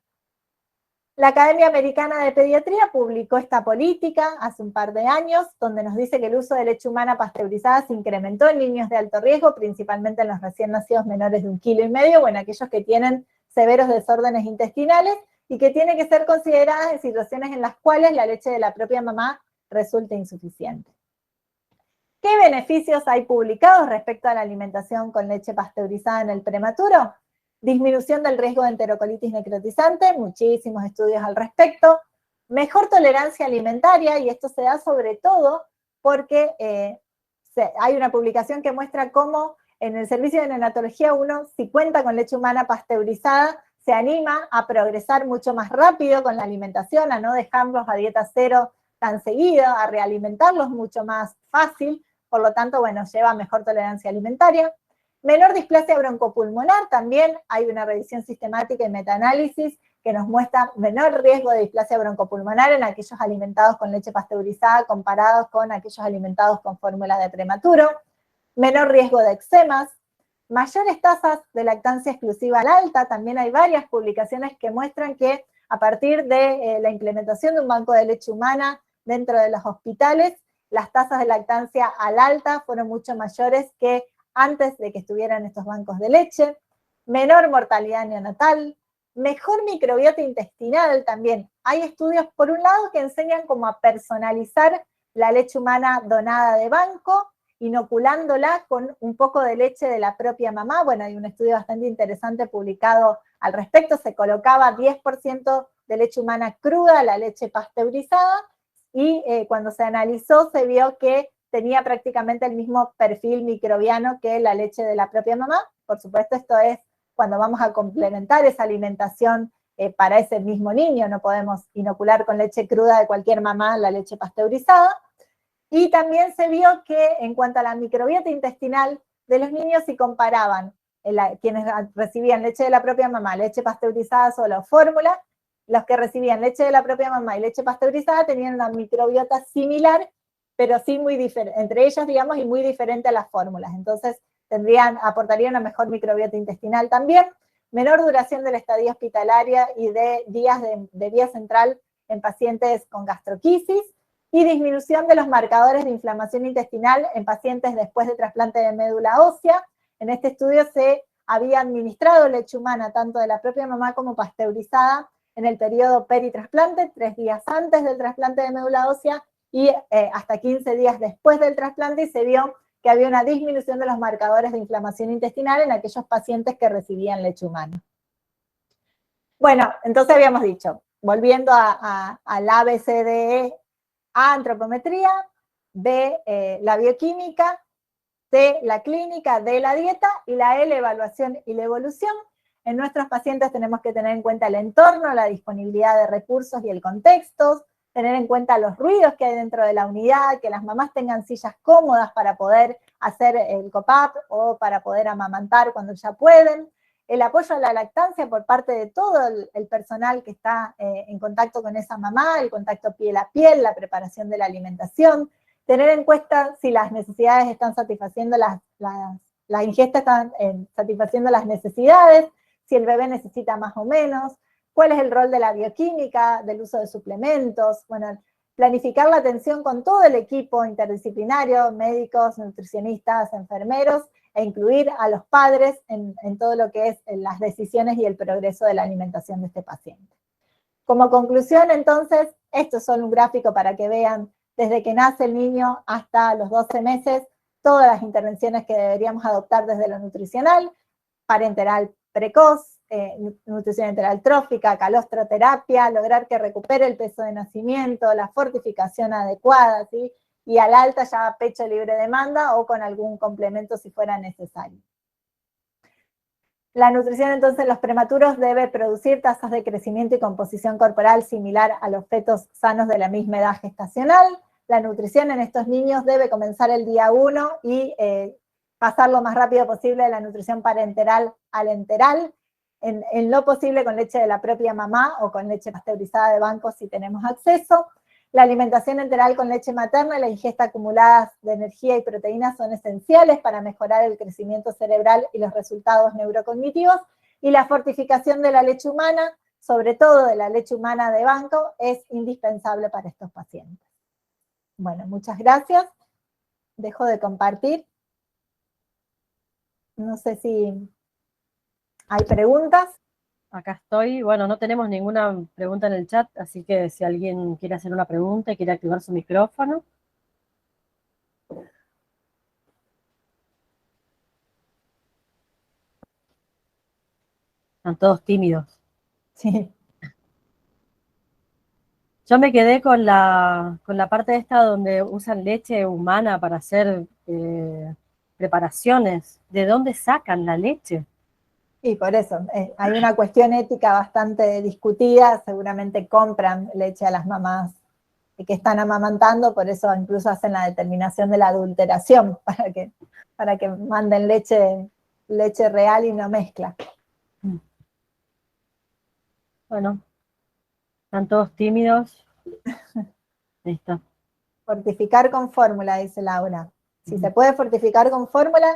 La Academia Americana de Pediatría publicó esta política hace un par de años, donde nos dice que el uso de leche humana pasteurizada se incrementó en niños de alto riesgo, principalmente en los recién nacidos menores de 1,5 kilos, o en aquellos que tienen severos desórdenes intestinales, y que tiene que ser consideradas en situaciones en las cuales la leche de la propia mamá resulte insuficiente. ¿Qué beneficios hay publicados respecto a la alimentación con leche pasteurizada en el prematuro? Disminución del riesgo de enterocolitis necrotizante, muchísimos estudios al respecto. Mejor tolerancia alimentaria, y esto se da sobre todo porque hay una publicación que muestra cómo en el servicio de neonatología uno, si cuenta con leche humana pasteurizada, se anima a progresar mucho más rápido con la alimentación, a no dejarlos a dieta cero tan seguido, a realimentarlos mucho más fácil, por lo tanto, bueno, lleva mejor tolerancia alimentaria. Menor displasia broncopulmonar, también hay una revisión sistemática y metaanálisis que nos muestra menor riesgo de displasia broncopulmonar en aquellos alimentados con leche pasteurizada comparados con aquellos alimentados con fórmula de prematuro. Menor riesgo de eczemas. Mayores tasas de lactancia exclusiva al alta, también hay varias publicaciones que muestran que a partir de la implementación de un banco de leche humana dentro de los hospitales, las tasas de lactancia al alta fueron mucho mayores que antes de que estuvieran estos bancos de leche. Menor mortalidad neonatal, mejor microbiota intestinal también. Hay estudios, por un lado, que enseñan cómo a personalizar la leche humana donada de banco, inoculándola con un poco de leche de la propia mamá. Bueno, hay un estudio bastante interesante publicado al respecto, se colocaba 10% de leche humana cruda a la leche pasteurizada, y cuando se analizó se vio que tenía prácticamente el mismo perfil microbiano que la leche de la propia mamá. Por supuesto, esto es cuando vamos a complementar esa alimentación para ese mismo niño, no podemos inocular con leche cruda de cualquier mamá la leche pasteurizada. Y también se vio que en cuanto a la microbiota intestinal de los niños, si comparaban quienes recibían leche de la propia mamá, leche pasteurizada solo, fórmula, los que recibían leche de la propia mamá y leche pasteurizada tenían una microbiota similar, pero sí muy diferente, entre ellas, digamos, y muy diferente a las fórmulas. Entonces, aportarían una mejor microbiota intestinal también, menor duración de la estadía hospitalaria y de días de vía central en pacientes con gastroquisis, y disminución de los marcadores de inflamación intestinal en pacientes después de trasplante de médula ósea. En este estudio se había administrado leche humana, tanto de la propia mamá como pasteurizada, en el periodo peritrasplante, 3 días antes del trasplante de médula ósea y hasta 15 días después del trasplante, y se vio que había una disminución de los marcadores de inflamación intestinal en aquellos pacientes que recibían leche humana. Bueno, entonces habíamos dicho, volviendo al ABCDE: A, antropometría; B, la bioquímica; C, la clínica; D, la dieta; y la E, la evaluación y la evolución. En nuestros pacientes tenemos que tener en cuenta el entorno, la disponibilidad de recursos y el contexto, tener en cuenta los ruidos que hay dentro de la unidad, que las mamás tengan sillas cómodas para poder hacer el COPAP o para poder amamantar cuando ya pueden, el apoyo a la lactancia por parte de todo el personal que está en contacto con esa mamá, el contacto piel a piel, la preparación de la alimentación, tener en cuenta si las necesidades están satisfaciendo las ingestas están satisfaciendo las necesidades, si el bebé necesita más o menos, cuál es el rol de la bioquímica, del uso de suplementos, bueno, planificar la atención con todo el equipo interdisciplinario, médicos, nutricionistas, enfermeros, e incluir a los padres en todo lo que es las decisiones y el progreso de la alimentación de este paciente. Como conclusión, entonces, esto es solo un gráfico para que vean desde que nace el niño hasta los 12 meses, todas las intervenciones que deberíamos adoptar desde lo nutricional, parenteral precoz, nutrición enteral trófica, calostroterapia, lograr que recupere el peso de nacimiento, la fortificación adecuada, ¿sí? Y al alta ya pecho libre demanda o con algún complemento si fuera necesario. La nutrición entonces en los prematuros debe producir tasas de crecimiento y composición corporal similar a los fetos sanos de la misma edad gestacional. La nutrición en estos niños debe comenzar el día 1 y pasar lo más rápido posible de la nutrición parenteral al enteral, en lo posible con leche de la propia mamá o con leche pasteurizada de banco si tenemos acceso. La alimentación enteral con leche materna y la ingesta acumulada de energía y proteínas son esenciales para mejorar el crecimiento cerebral y los resultados neurocognitivos, y la fortificación de la leche humana, sobre todo de la leche humana de banco, es indispensable para estos pacientes. Bueno, muchas gracias. Dejo de compartir. No sé si hay preguntas. Acá estoy. Bueno, no tenemos ninguna pregunta en el chat, así que si alguien quiere hacer una pregunta y quiere activar su micrófono. Están todos tímidos. Sí. Yo me quedé con la parte esta donde usan leche humana para hacer preparaciones. ¿De dónde sacan la leche? Y por eso, hay una cuestión ética bastante discutida, seguramente compran leche a las mamás que están amamantando, por eso incluso hacen la determinación de la adulteración, para que manden leche real y no mezcla. Bueno, están todos tímidos. Listo. Fortificar con fórmula, dice Laura. Si se puede fortificar con fórmula,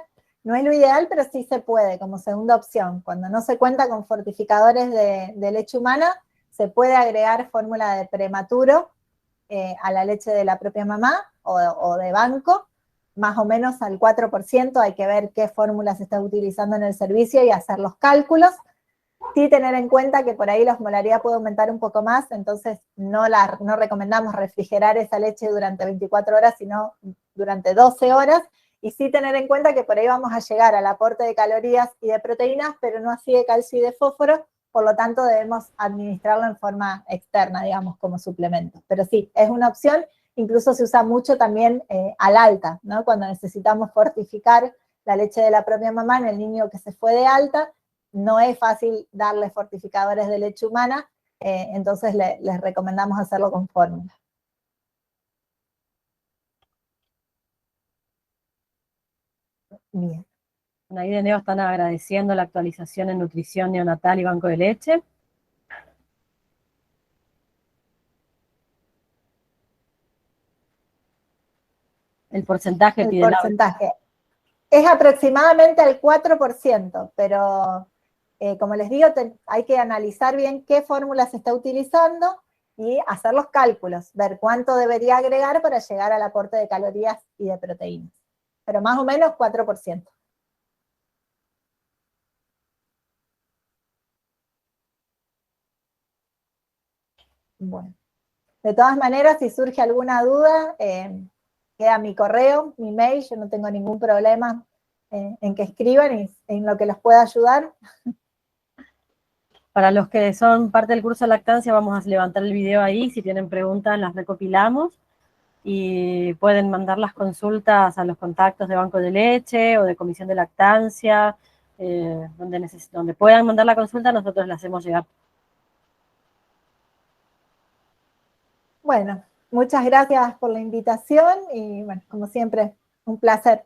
no es lo ideal, pero sí se puede, como segunda opción. Cuando no se cuenta con fortificadores de leche humana, se puede agregar fórmula de prematuro a la leche de la propia mamá o de banco, más o menos al 4%, hay que ver qué fórmula se está utilizando en el servicio y hacer los cálculos. Sí tener en cuenta que por ahí la osmolaridad puede aumentar un poco más, entonces no recomendamos refrigerar esa leche durante 24 horas, sino durante 12 horas, y sí tener en cuenta que por ahí vamos a llegar al aporte de calorías y de proteínas, pero no así de calcio y de fósforo, por lo tanto debemos administrarlo en forma externa, digamos, como suplemento. Pero sí, es una opción, incluso se usa mucho también al alta, ¿no? Cuando necesitamos fortificar la leche de la propia mamá en el niño que se fue de alta, no es fácil darle fortificadores de leche humana, entonces les recomendamos hacerlo con fórmula. Bien. Ahí de nuevo están agradeciendo la actualización en nutrición neonatal y banco de leche. El porcentaje El pide Laura. porcentaje es aproximadamente al 4%, pero como les digo, hay que analizar bien qué fórmula se está utilizando y hacer los cálculos, ver cuánto debería agregar para llegar al aporte de calorías y de proteínas. Pero más o menos 4%. Bueno, de todas maneras, si surge alguna duda, queda mi correo, mi mail, yo no tengo ningún problema en que escriban y en lo que los pueda ayudar. Para los que son parte del curso de lactancia, vamos a levantar el video ahí. Si tienen preguntas, las recopilamos. Y pueden mandar las consultas a los contactos de Banco de Leche o de Comisión de Lactancia. Donde puedan mandar la consulta, nosotros la hacemos llegar. Bueno, muchas gracias por la invitación y bueno, como siempre, un placer.